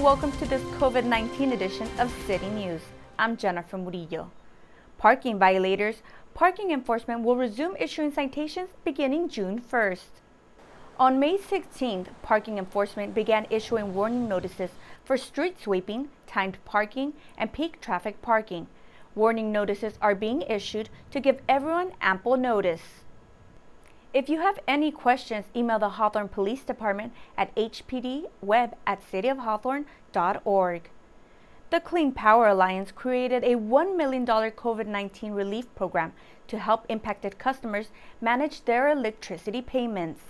and welcome to this COVID-19 edition of City News. I'm Jennifer Murillo. Parking violators, parking enforcement will resume issuing citations beginning June 1st. On May 16th, parking enforcement began issuing warning notices for street sweeping, timed parking, and peak traffic parking. Warning notices are being issued to give everyone ample notice. If you have any questions, email the Hawthorne Police Department at hpdweb@cityofhawthorne.org. The Clean Power Alliance created a $1 million COVID-19 relief program to help impacted customers manage their electricity payments.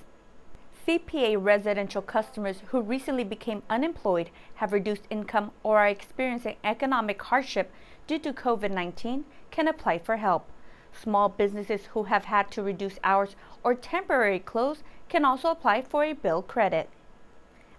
CPA residential customers who recently became unemployed, have reduced income, or are experiencing economic hardship due to COVID-19 can apply for help. Small businesses who have had to reduce hours or temporarily close can also apply for a bill credit.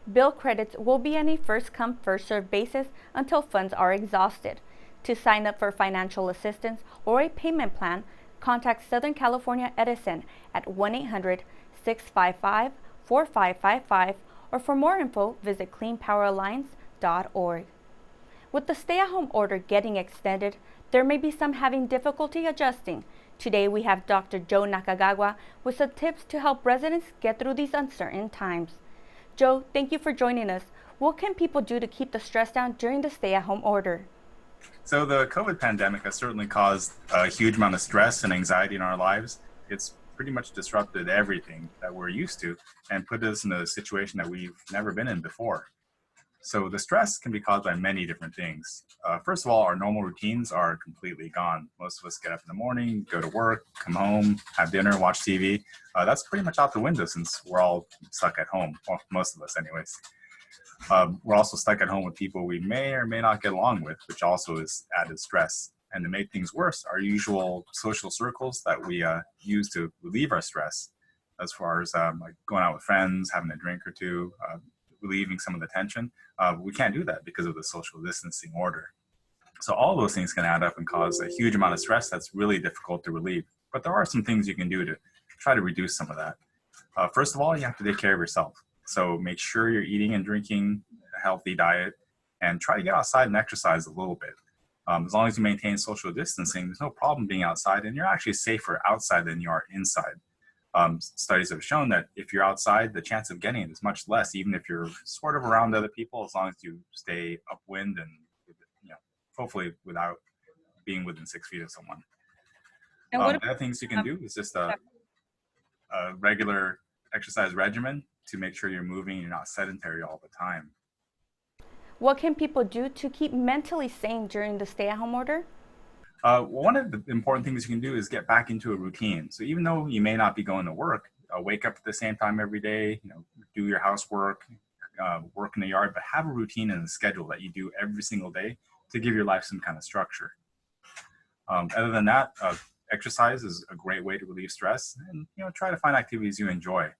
Bill credits will be on a first-come, first-served basis until funds are exhausted. To sign up for financial assistance or a payment plan, contact Southern California Edison at 1-800-655-4555, or for more info, visit cleanpoweralliance.org. With the stay-at-home order getting extended, there may be some having difficulty adjusting. Today we have Dr. Joe Nakagawa with some tips to help residents get through these uncertain times. Joe, thank you for joining us. What can people do to keep the stress down during the stay-at-home order? So the COVID pandemic has certainly caused a huge amount of stress and anxiety in our lives. It's pretty much disrupted everything that we're used to and put us in a situation that we've never been in before. So the stress can be caused by many different things. First of all, our normal routines are completely gone. Most of us get up in the morning, go to work, come home, have dinner, watch TV. That's pretty much out the window since we're all stuck at home, well, most of us anyways. We're also stuck at home with people we may or may not get along with, which also is added stress. And to make things worse, our usual social circles that we use to relieve our stress, as far as like going out with friends, having a drink or two, relieving some of the tension, we can't do that because of the social distancing order. So all those things can add up and cause a huge amount of stress that's really difficult to relieve. But there are some things you can do to try to reduce some of that. First of all, you have to take care of yourself. So make sure you're eating and drinking a healthy diet and try to get outside and exercise a little bit. As long as you maintain social distancing, there's no problem being outside, and you're actually safer outside than you are inside. Studies have shown that if you're outside, the chance of getting it is much less, even if you're sort of around other people, as long as you stay upwind and, hopefully without being within 6 feet of someone. Other things you can do is just a regular exercise regimen to make sure you're moving and you're not sedentary all the time. What can people do to keep mentally sane during the stay-at-home order? One of the important things you can do is get back into a routine. So even though you may not be going to work, wake up at the same time every day, do your housework, work in the yard, but have a routine and a schedule that you do every single day to give your life some kind of structure. Other than that, exercise is a great way to relieve stress, and try to find activities you enjoy.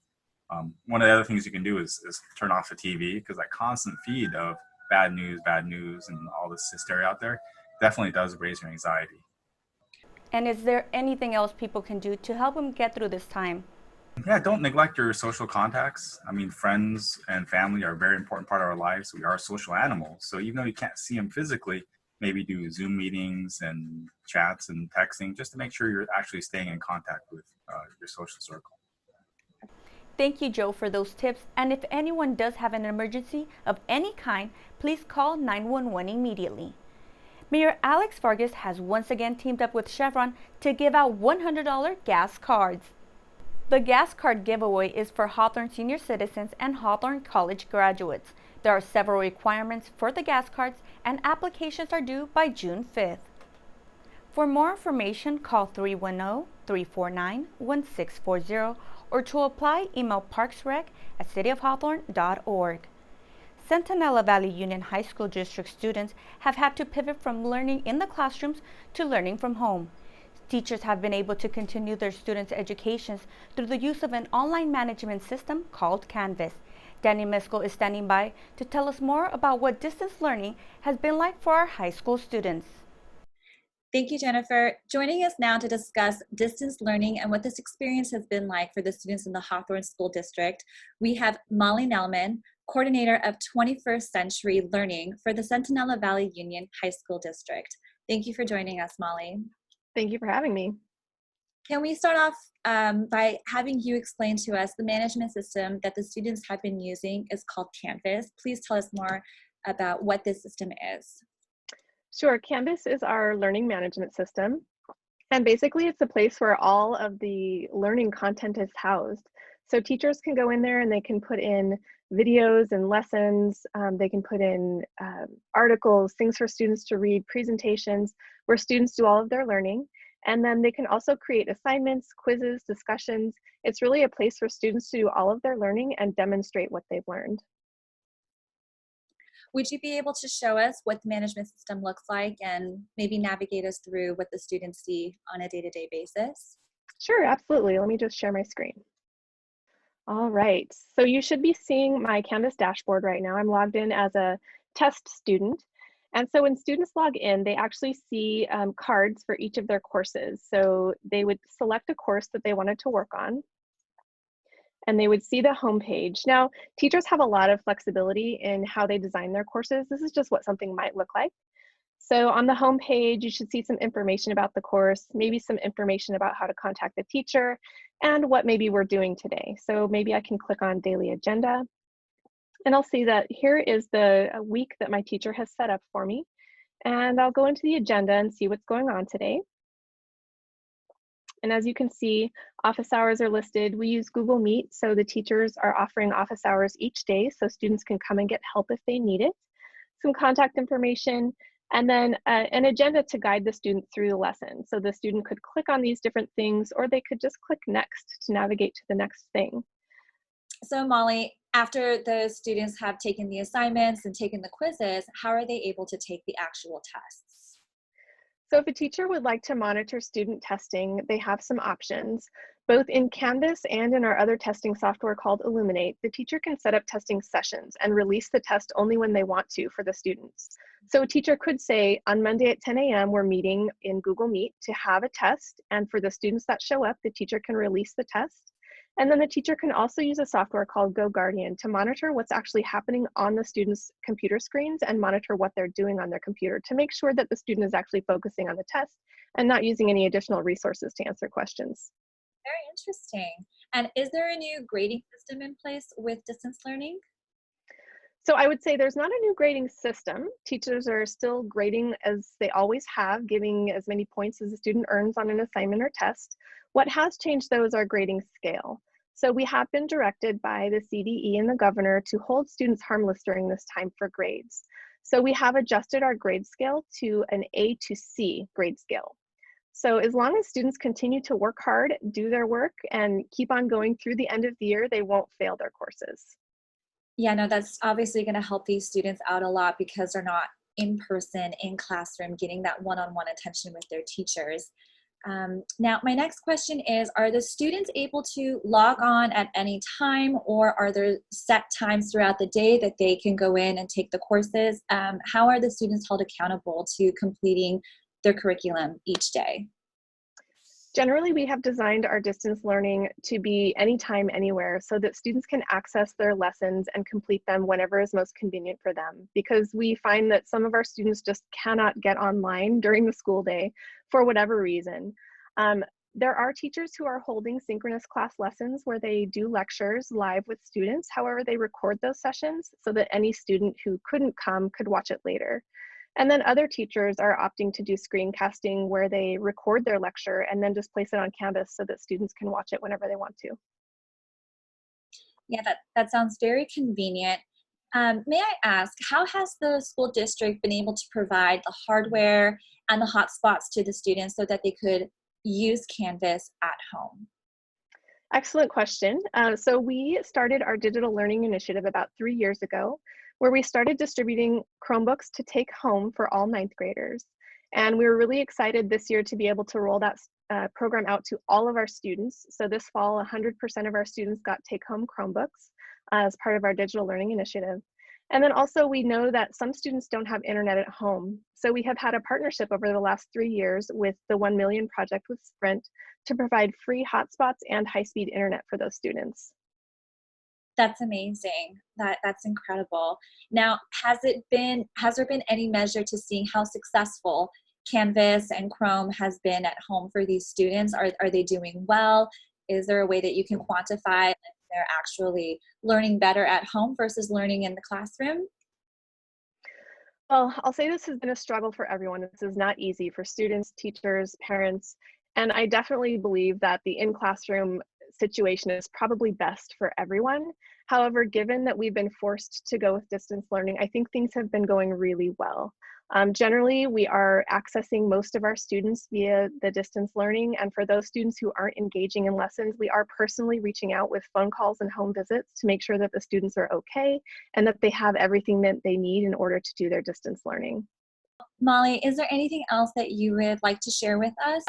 One of the other things you can do is turn off the TV, because that constant feed of bad news, and all this hysteria out there definitely does raise your anxiety. And is there anything else people can do to help them get through this time? Yeah, don't neglect your social contacts. I mean, friends and family are a very important part of our lives. We are social animals. So even though you can't see them physically, maybe do Zoom meetings and chats and texting just to make sure you're actually staying in contact with your social circle. Thank you, Joe, for those tips. And if anyone does have an emergency of any kind, please call 911 immediately. Mayor Alex Vargas has once again teamed up with Chevron to give out $100 gas cards. The gas card giveaway is for Hawthorne senior citizens and Hawthorne College graduates. There are several requirements for the gas cards, and applications are due by June 5th. For more information, call 310-349-1640, or to apply, email parksrec@cityofhawthorne.org. Centinela Valley Union High School District students have had to pivot from learning in the classrooms to learning from home. Teachers have been able to continue their students' educations through the use of an online management system called Canvas. Danny Miskell is standing by to tell us more about what distance learning has been like for our high school students. Thank you, Jennifer. Joining us now to discuss distance learning and what this experience has been like for the students in the Hawthorne School District, we have Molly Nelman, Coordinator of 21st Century Learning for the Centinela Valley Union High School District. Thank you for joining us, Molly. Thank you for having me. Can we start off by having you explain to us the management system that the students have been using is called Canvas. Please tell us more about what this system is. Sure, Canvas is our learning management system. And basically it's a place where all of the learning content is housed. So teachers can go in there and they can put in videos and lessons. They can put in articles, things for students to read, presentations where students do all of their learning. And then they can also create assignments, quizzes, discussions. It's really a place for students to do all of their learning and demonstrate what they've learned. Would you be able to show us what the management system looks like and maybe navigate us through what the students see on a day-to-day basis? Sure, absolutely. Let me just share my screen. All right, so you should be seeing my Canvas dashboard right now. I'm logged in as a test student. And so when students log in, they actually see cards for each of their courses. So they would select a course that they wanted to work on, and they would see the homepage. Now, teachers have a lot of flexibility in how they design their courses. This is just what something might look like. So on the homepage, you should see some information about the course, maybe some information about how to contact the teacher, and what maybe we're doing today. So maybe I can click on Daily Agenda, and I'll see that here is the week that my teacher has set up for me. And I'll go into the agenda and see what's going on today. And as you can see, office hours are listed. We use Google Meet, so the teachers are offering office hours each day so students can come and get help if they need it. Some contact information, and then an agenda to guide the student through the lesson. So the student could click on these different things, or they could just click next to navigate to the next thing. So Molly, after the students have taken the assignments and taken the quizzes, how are they able to take the actual tests? So if a teacher would like to monitor student testing, they have some options. Both in Canvas and in our other testing software called Illuminate, the teacher can set up testing sessions and release the test only when they want to for the students. So a teacher could say, on Monday at 10 a.m., we're meeting in Google Meet to have a test, and for the students that show up, the teacher can release the test. And then the teacher can also use a software called GoGuardian to monitor what's actually happening on the students' computer screens and monitor what they're doing on their computer to make sure that the student is actually focusing on the test and not using any additional resources to answer questions. Very interesting. And is there a new grading system in place with distance learning? So I would say there's not a new grading system. Teachers are still grading as they always have, giving as many points as the student earns on an assignment or test. What has changed though is our grading scale. So we have been directed by the CDE and the governor to hold students harmless during this time for grades. So we have adjusted our grade scale to an A to C grade scale. So as long as students continue to work hard, do their work, and keep on going through the end of the year, they won't fail their courses. Yeah, no, that's obviously going to help these students out a lot because they're not in person, in classroom, getting that one-on-one attention with their teachers. Now, my next question is, are the students able to log on at any time, or are there set times throughout the day that they can go in and take the courses? How are the students held accountable to completing their curriculum each day? Generally, we have designed our distance learning to be anytime, anywhere, so that students can access their lessons and complete them whenever is most convenient for them, because we find that some of our students just cannot get online during the school day for whatever reason. There are teachers who are holding synchronous class lessons where they do lectures live with students. However, they record those sessions so that any student who couldn't come could watch it later. And then other teachers are opting to do screencasting where they record their lecture and then just place it on Canvas so that students can watch it whenever they want to. Yeah, that sounds very convenient. May I ask, how has the school district been able to provide the hardware and the hotspots to the students so that they could use Canvas at home? Excellent question. So we started our digital learning initiative about 3 years ago, where we started distributing Chromebooks to take home for all ninth graders. And we were really excited this year to be able to roll that program out to all of our students. So this fall, 100% of our students got take-home Chromebooks as part of our digital learning initiative. And then also we know that some students don't have internet at home. So we have had a partnership over the last 3 years with the 1 Million Project with Sprint to provide free hotspots and high-speed internet for those students. That's amazing. That's incredible. Now, has there been any measure to seeing how successful Canvas and Chrome has been at home for these students? Are they doing well? Is there a way that you can quantify if they're actually learning better at home versus learning in the classroom? Well, I'll say this has been a struggle for everyone. This is not easy for students, teachers, parents, and I definitely believe that the in-classroom situation is probably best for everyone. However, given that we've been forced to go with distance learning, I think things have been going really well. Generally, we are accessing most of our students via the distance learning, and for those students who aren't engaging in lessons, we are personally reaching out with phone calls and home visits to make sure that the students are okay and that they have everything that they need in order to do their distance learning. Molly, is there anything else that you would like to share with us?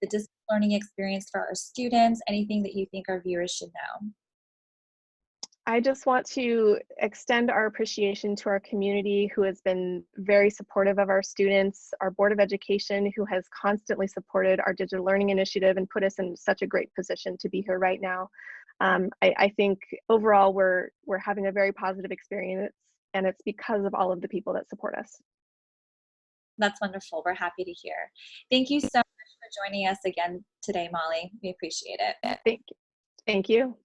The distance learning experience for our students, anything that you think our viewers should know? I just want to extend our appreciation to our community who has been very supportive of our students, our Board of Education who has constantly supported our digital learning initiative and put us in such a great position to be here right now. I think overall we're having a very positive experience, and it's because of all of the people that support us. That's wonderful. We're happy to hear. Thank you so much for joining us again today, Molly. We appreciate it. Thank you. Thank you.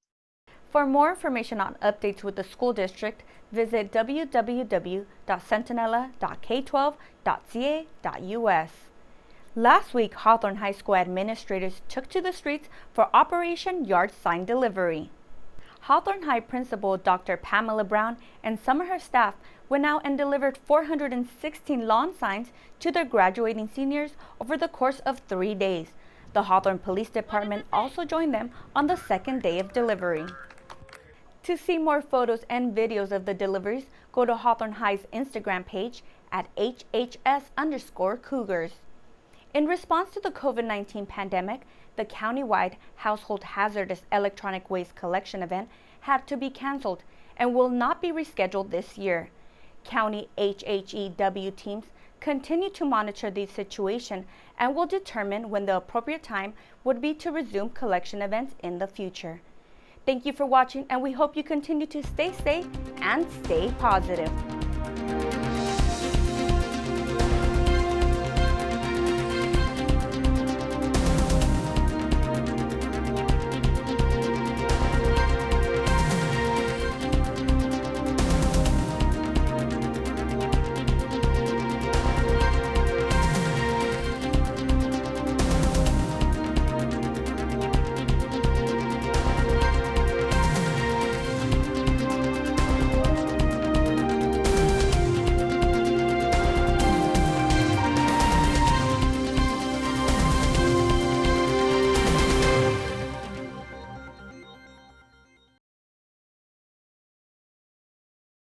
For more information on updates with the school district, visit www.centinela.k12.ca.us. Last week, Hawthorne High School administrators took to the streets for Operation Yard Sign Delivery. Hawthorne High Principal Dr. Pamela Brown and some of her staff went out and delivered 416 lawn signs to their graduating seniors over the course of 3 days. The Hawthorne Police Department also joined them on the second day of delivery. To see more photos and videos of the deliveries, go to Hawthorne High's Instagram page at HHS_Cougars. In response to the COVID-19 pandemic, the countywide Household Hazardous Electronic Waste Collection event had to be canceled and will not be rescheduled this year. County HHEW teams continue to monitor the situation and will determine when the appropriate time would be to resume collection events in the future. Thank you for watching, and we hope you continue to stay safe and stay positive.